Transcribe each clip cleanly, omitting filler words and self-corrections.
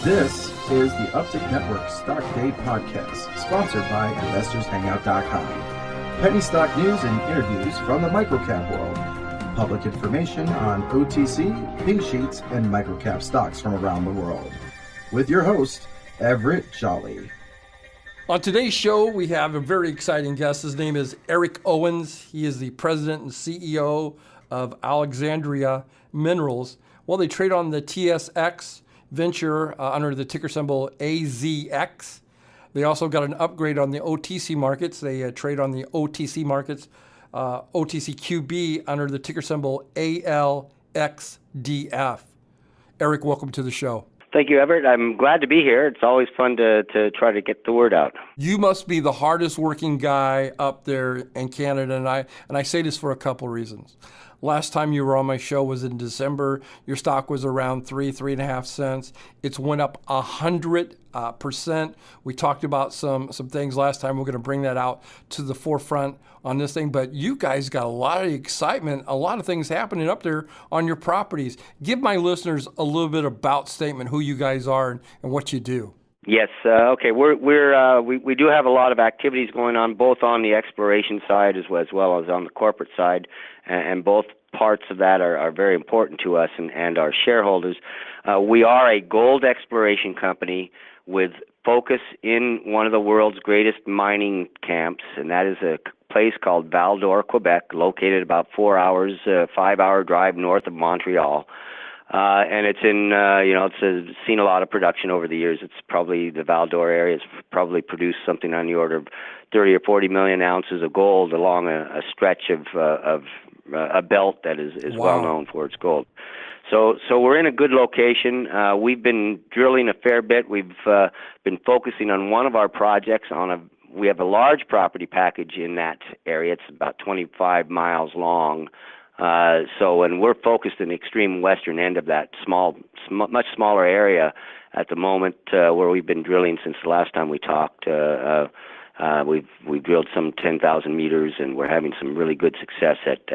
This is the Uptick Network Stock Day Podcast, sponsored by InvestorsHangout.com. Penny stock news and interviews from the microcap world. Public information on OTC, pink sheets, and microcap stocks from around the world. With your host, Everett Jolly. On today's show, we have a very exciting guest. His name is Eric Owens. He is the president and CEO of Alexandria Minerals. Well, they trade on the TSX Venture under the ticker symbol AZX. They also got an upgrade on the OTC markets. They trade on the OTC markets, OTCQB under the ticker symbol ALXDF. Eric, welcome to the show. Thank you, Everett. I'm glad to be here. It's always fun to try to get the word out. You must be the hardest working guy up there in Canada, and I say this for a couple reasons. Last time you were on my show was in December. Your stock was around 3.5 cents. It's went up 100%. We talked about some things last time. We're going to bring that out to the forefront on this thing. But you guys got a lot of excitement, a lot of things happening up there on your properties. Give my listeners a little bit about statement, who you guys are and what you do. Yes. Okay. We do have a lot of activities going on, both on the exploration side as well as on the corporate side, and both parts of that are very important to us and our shareholders. We are a gold exploration company with focus in one of the world's greatest mining camps, and that is a place called Val-d'Or, Quebec, located about 4 hours, 5-hour drive north of Montreal. And it's it's seen a lot of production over the years. It's probably, the Val-d'Or area has probably produced something on the order of 30 or 40 million ounces of gold along a stretch of a belt that is Wow. well known for its gold. So we're in a good location. We've been drilling a fair bit. We've been focusing on one of our projects we have a large property package in that area. It's about 25 miles long. And we're focused in the extreme western end of that much smaller area at the moment, where we've been drilling since the last time we talked. We've drilled some 10,000 meters, and we're having some really good success at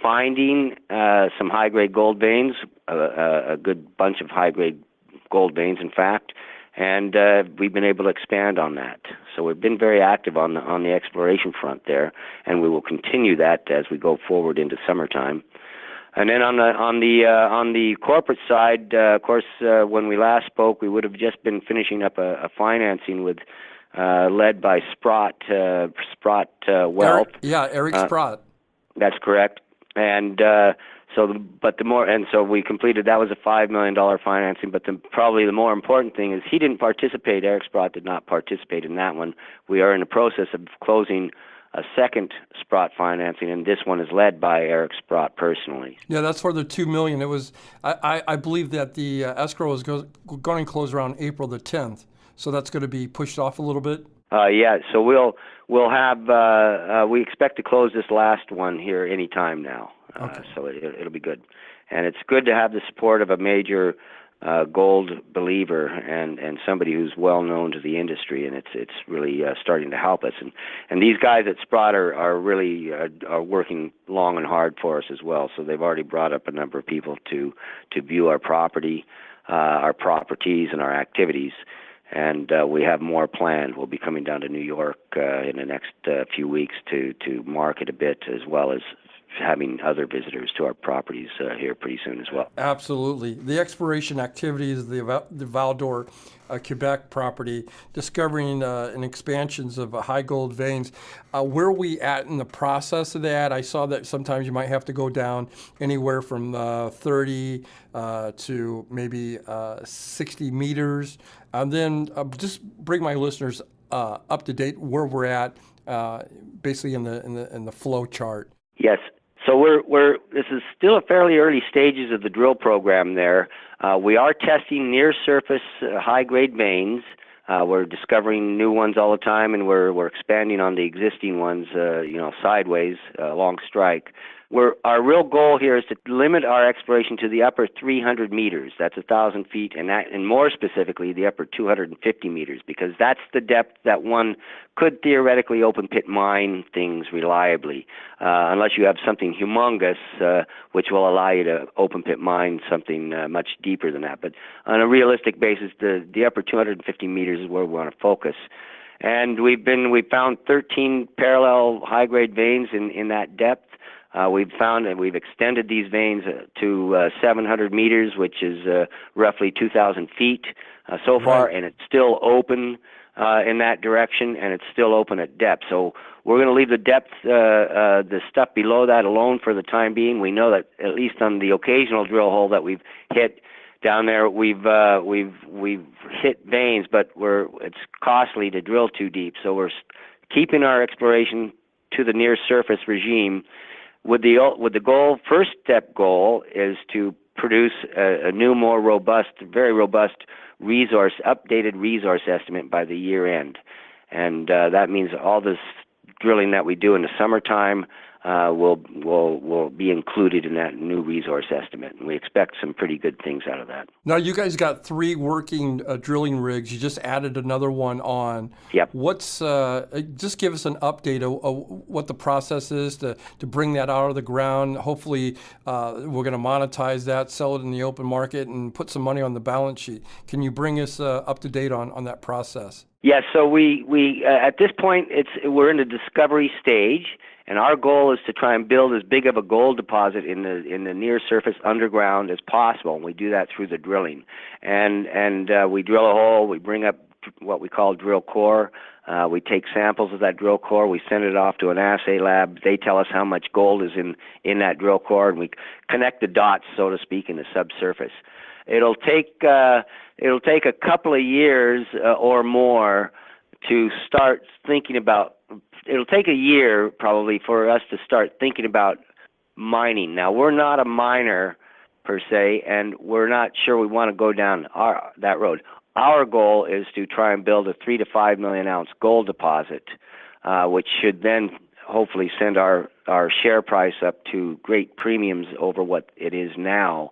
finding some high-grade gold veins, a good bunch of high-grade gold veins, in fact, and we've been able to expand on that. So we've been very active on the exploration front there, and we will continue that as we go forward into summertime. And then on the corporate side, of course, when we last spoke, we would have just been finishing up a financing led by Sprott Wealth. Eric Sprott. That's correct. And so we completed, that was a $5 million financing, but probably the more important thing is he didn't participate. Eric Sprott did not participate in that one. We are in the process of closing a second Sprott financing, and this one is led by Eric Sprott personally. Yeah, that's for the $2 million. It was, I believe that the escrow is going to close around April the 10th. So that's going to be pushed off a little bit? So we'll have, we expect to close this last one here any time now. Okay. So it'll be good. And it's good to have the support of a major gold believer and somebody who's well known to the industry, and it's really starting to help us. And these guys at Sprott are really working long and hard for us as well. So they've already brought up a number of people to view our properties and our activities. And we have more planned. We'll be coming down to New York in the next few weeks to market a bit, as well as having other visitors to our properties here pretty soon as well. Absolutely. The exploration activities, the Val-d'Or, Quebec property, discovering and expansions of high gold veins. Where are we at in the process of that? I saw that sometimes you might have to go down anywhere from 30 to maybe 60 meters. And then just bring my listeners up to date where we're at, basically in the flow chart. Yes. So this is still a fairly early stages of the drill program there. We are testing near surface high grade veins. We're discovering new ones all the time, and we're expanding on the existing ones, sideways along strike. our real goal here is to limit our exploration to the upper 300 meters. That's 1,000 feet, and more specifically, the upper 250 meters, because that's the depth that one could theoretically open pit mine things reliably, unless you have something humongous, which will allow you to open pit mine something much deeper than that. But on a realistic basis, the upper 250 meters is where we want to focus. And we found 13 parallel high-grade veins in that depth. We've found and we've extended these veins to 700 meters, which is roughly 2,000 feet so far, and it's still open in that direction, and it's still open at depth. So we're going to leave the depth, the stuff below that alone for the time being. We know that at least on the occasional drill hole that we've hit down there, we've hit veins, but it's costly to drill too deep. So we're keeping our exploration to the near surface regime. With the goal, first step goal is to produce a new, more robust, very robust updated resource estimate by the year end, and that means all this drilling that we do in the summertime will be included in that new resource estimate, and we expect some pretty good things out of that. Now, you guys got 3 working drilling rigs. You just added another one on. Yep. What's just give us an update of what the process is to bring that out of the ground. Hopefully, we're going to monetize that, sell it in the open market, and put some money on the balance sheet. Can you bring us up to date on that process? Yes. So we at this point we're in the discovery stage. And our goal is to try and build as big of a gold deposit in the near surface underground as possible. And we do that through the drilling. And we drill a hole. We bring up what we call drill core. We take samples of that drill core. We send it off to an assay lab. They tell us how much gold is in that drill core, and we connect the dots, so to speak, in the subsurface. It'll take a couple of years or more to start thinking about. It'll take a year probably for us to start thinking about mining. Now, we're not a miner per se, and we're not sure we want to go down that road. Our goal is to try and build a 3 to 5 million ounce gold deposit, which should then hopefully send our share price up to great premiums over what it is now.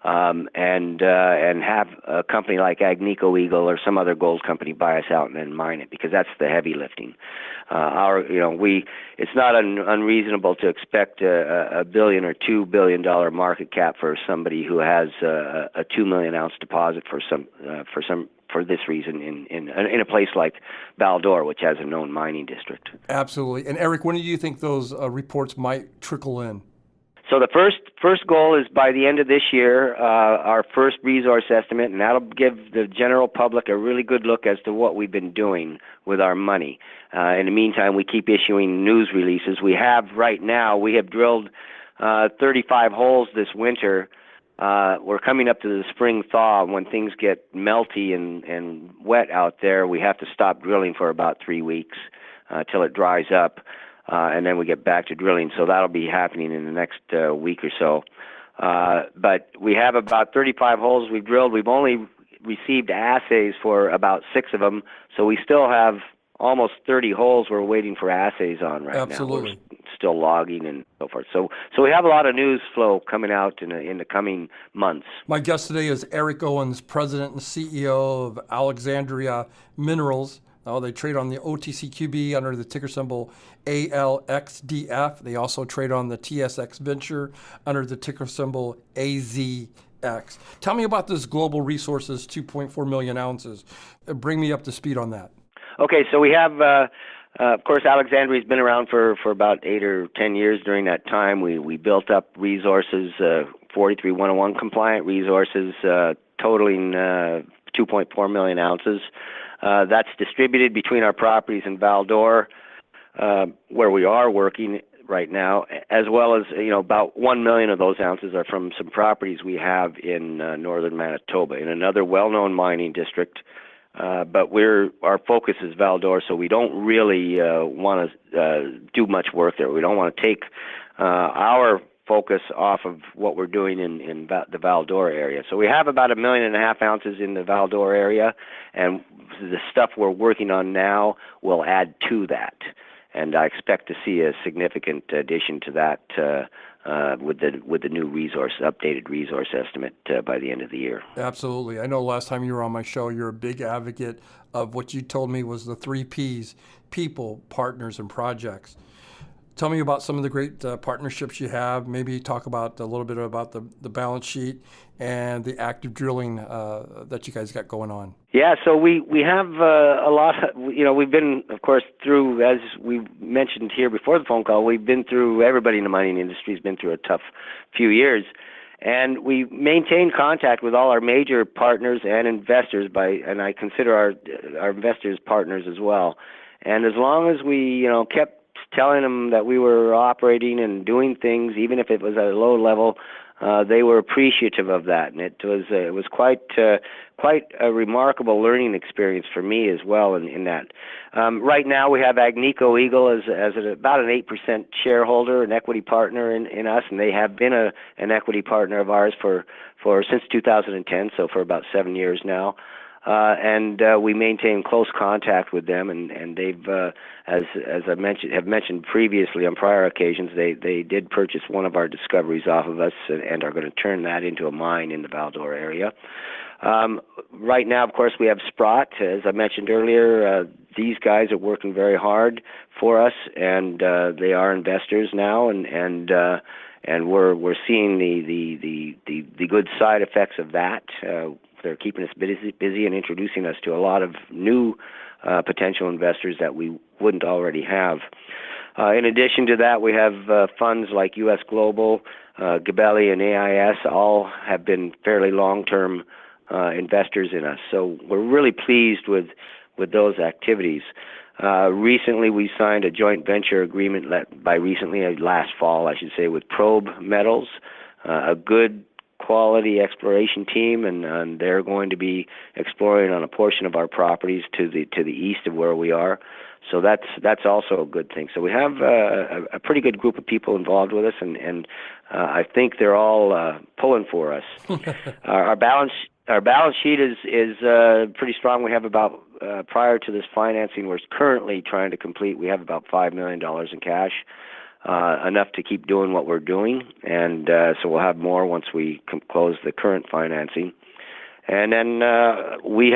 And have a company like Agnico Eagle or some other gold company buy us out and then mine it, because that's the heavy lifting. It's not unreasonable to expect a $1 billion or $2 billion market cap for somebody who has a 2 million ounce deposit for this reason in a place like Val-d'Or, which has a known mining district. Absolutely. And Eric, when do you think those reports might trickle in? So the first goal is by the end of this year, our first resource estimate, and that'll give the general public a really good look as to what we've been doing with our money. In the meantime, we keep issuing news releases. We have drilled 35 holes this winter. We're coming up to the spring thaw. When things get melty and wet out there, we have to stop drilling for about 3 weeks till it dries up. And then we get back to drilling. So that'll be happening in the next week or so. But we have about 35 holes we've drilled. We've only received assays for about 6 of them. So we still have almost 30 holes we're waiting for assays on right now. Absolutely. We're still logging and so forth. So we have a lot of news flow coming out in the coming months. My guest today is Eric Owens, President and CEO of Alexandria Minerals. They trade on the OTCQB under the ticker symbol ALXDF. They also trade on the TSX Venture under the ticker symbol AZX. Tell me about this Global Resources 2.4 million ounces. Bring me up to speed on that. Okay, so we have, of course, Alexandria's been around for about 8 or 10 years. During that time, we built up resources, 43-101 compliant resources, totaling 2.4 million ounces. That's distributed between our properties in Val-d'Or, where we are working right now, as well as about 1 million of those ounces are from some properties we have in northern Manitoba, in another well-known mining district. But our focus is Val-d'Or, so we don't really want to do much work there. We don't want to take our focus off of what we're doing in the Val-d'Or area. So we have about 1.5 million ounces in the Val-d'Or area, and the stuff we're working on now will add to that. And I expect to see a significant addition to that with the new updated resource estimate by the end of the year. Absolutely. I know last time you were on my show, you're a big advocate of what you told me was the 3 Ps: people, partners, and projects. Tell me about some of the great partnerships you have. Maybe talk about a little bit about the balance sheet and the active drilling that you guys got going on. Yeah, so we have a lot. We've been, of course, through, as we mentioned here before the phone call, we've been through, everybody in the mining industry has been through a tough few years. And we maintain contact with all our major partners and investors and I consider our investors partners as well. And as long as we, kept telling them that we were operating and doing things, even if it was at a low level, they were appreciative of that, and it was quite a remarkable learning experience for me as well. In that, right now we have Agnico Eagle as about an 8% shareholder, an equity partner in us, and they have been an equity partner of ours for since 2010, so for about 7 years now. And we maintain close contact with them, and they've, as I mentioned previously on prior occasions, they did purchase one of our discoveries off of us and are going to turn that into a mine in the Val-d'Or area. Right now, of course, we have Sprott. As I mentioned earlier, these guys are working very hard for us, and they are investors now, and we're seeing the good side effects of that. They're keeping us busy and introducing us to a lot of new potential investors that we wouldn't already have. In addition to that, we have funds like U.S. Global, Gabelli, and AIS. All have been fairly long-term investors in us. So we're really pleased with those activities. Recently, we signed a joint venture agreement last fall, I should say, with Probe Metals, a good quality exploration team, and they're going to be exploring on a portion of our properties to the east of where we are. So that's also a good thing. So we have a pretty good group of people involved with us, and I think they're all pulling for us. Our balance sheet is pretty strong. We have about prior to this financing we're currently trying to complete, we have about $5 million in cash. Enough to keep doing what we're doing, and so we'll have more once we close the current financing. And then we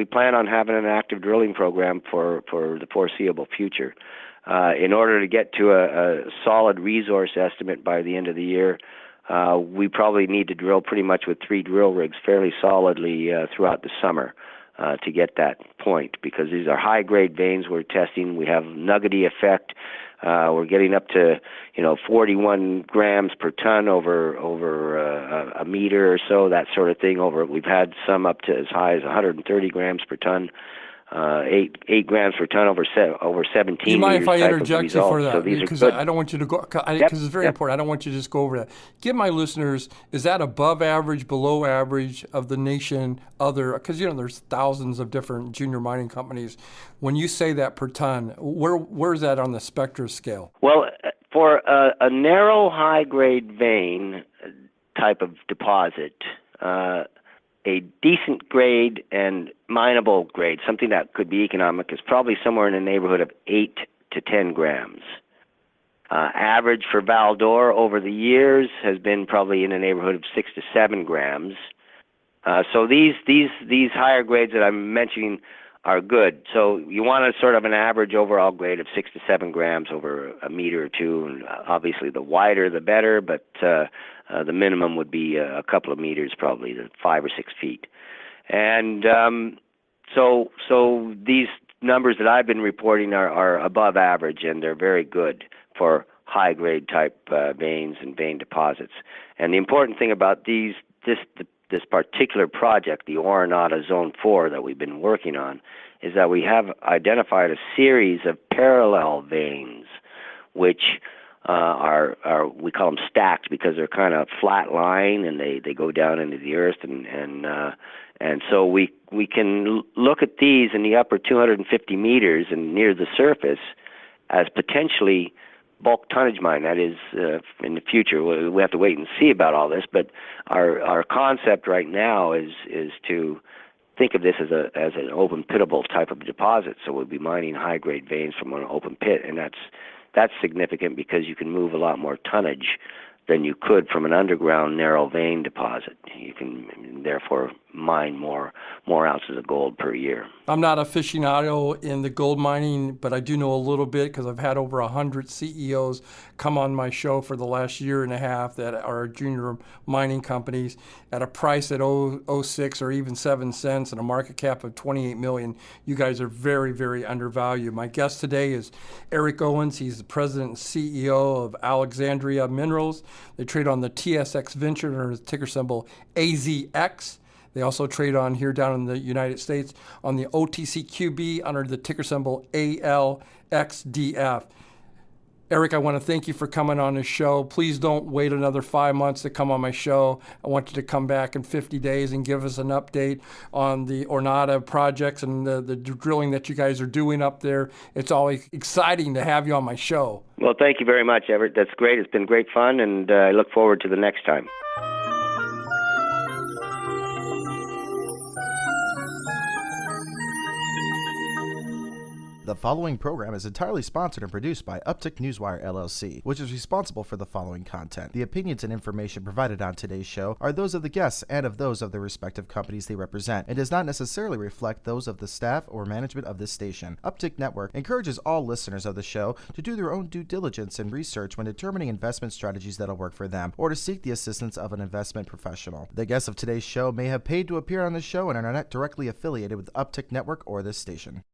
plan on having an active drilling program for the foreseeable future. In order to get to a solid resource estimate by the end of the year, we probably need to drill pretty much with 3 drill rigs fairly solidly throughout the summer to get that point, because these are high-grade veins we're testing. We have nuggety effect. We're getting up to 41 grams per ton over a meter or so, that sort of thing. We've had some up to as high as 130 grams per ton, 8 grams per ton over 17 Do you mind meters. If I interject you for that? So because I don't want you to go, because it's very important. I don't want you to just go over that. Give my listeners, is that above average, below average of the nation, because there's thousands of different junior mining companies. When you say that per ton, where's that on the spectra scale? Well, for a narrow high-grade vein type of deposit, a decent grade and mineable grade, something that could be economic, is probably somewhere in the neighborhood of 8 to 10 grams. Average for Val-d'Or over the years has been probably in the neighborhood of 6 to 7 grams. So these higher grades that I'm mentioning are good. So you want a sort of an average overall grade of 6 to 7 grams over a meter or two, and obviously the wider the better, but the minimum would be a couple of meters, probably 5 or 6 feet. And so these numbers that I've been reporting are above average, and they're very good for high-grade type veins and vein deposits. And the important thing about this particular project, the Oronata Zone 4 that we've been working on, is that we have identified a series of parallel veins, which we call them stacked because they're kind of flat line and they go down into the earth, and so we can look at these in the upper 250 meters and near the surface as potentially bulk tonnage mine. That is, in the future, we have to wait and see about all this. But our concept right now is to think of this as an open pitable type of deposit. So we'll be mining high grade veins from an open pit, and that's significant because you can move a lot more tonnage than you could from an underground narrow vein deposit. You can therefore mine more ounces of gold per year. I'm not an aficionado in the gold mining, but I do know a little bit because I've had over 100 CEOs come on my show for the last year and a half that are junior mining companies at a price at 0.06 or even 7 cents and a market cap of 28 million. You guys are very, very undervalued. My guest today is Eric Owens. He's the president and CEO of Alexandria Minerals. They trade on the TSX Venture under the ticker symbol AZX. They also trade on here down in the United States on the OTCQB under the ticker symbol ALXDF. Eric, I want to thank you for coming on the show. Please don't wait another 5 months to come on my show. I want you to come back in 50 days and give us an update on the Ornata projects and the drilling that you guys are doing up there. It's always exciting to have you on my show. Well, thank you very much, Everett. That's great. It's been great fun, and I look forward to the next time. The following program is entirely sponsored and produced by Uptick Newswire LLC, which is responsible for the following content. The opinions and information provided on today's show are those of the guests and of those of the respective companies they represent, and does not necessarily reflect those of the staff or management of this station. Uptick Network encourages all listeners of the show to do their own due diligence and research when determining investment strategies that'll work for them, or to seek the assistance of an investment professional. The guests of today's show may have paid to appear on the show and are not directly affiliated with Uptick Network or this station.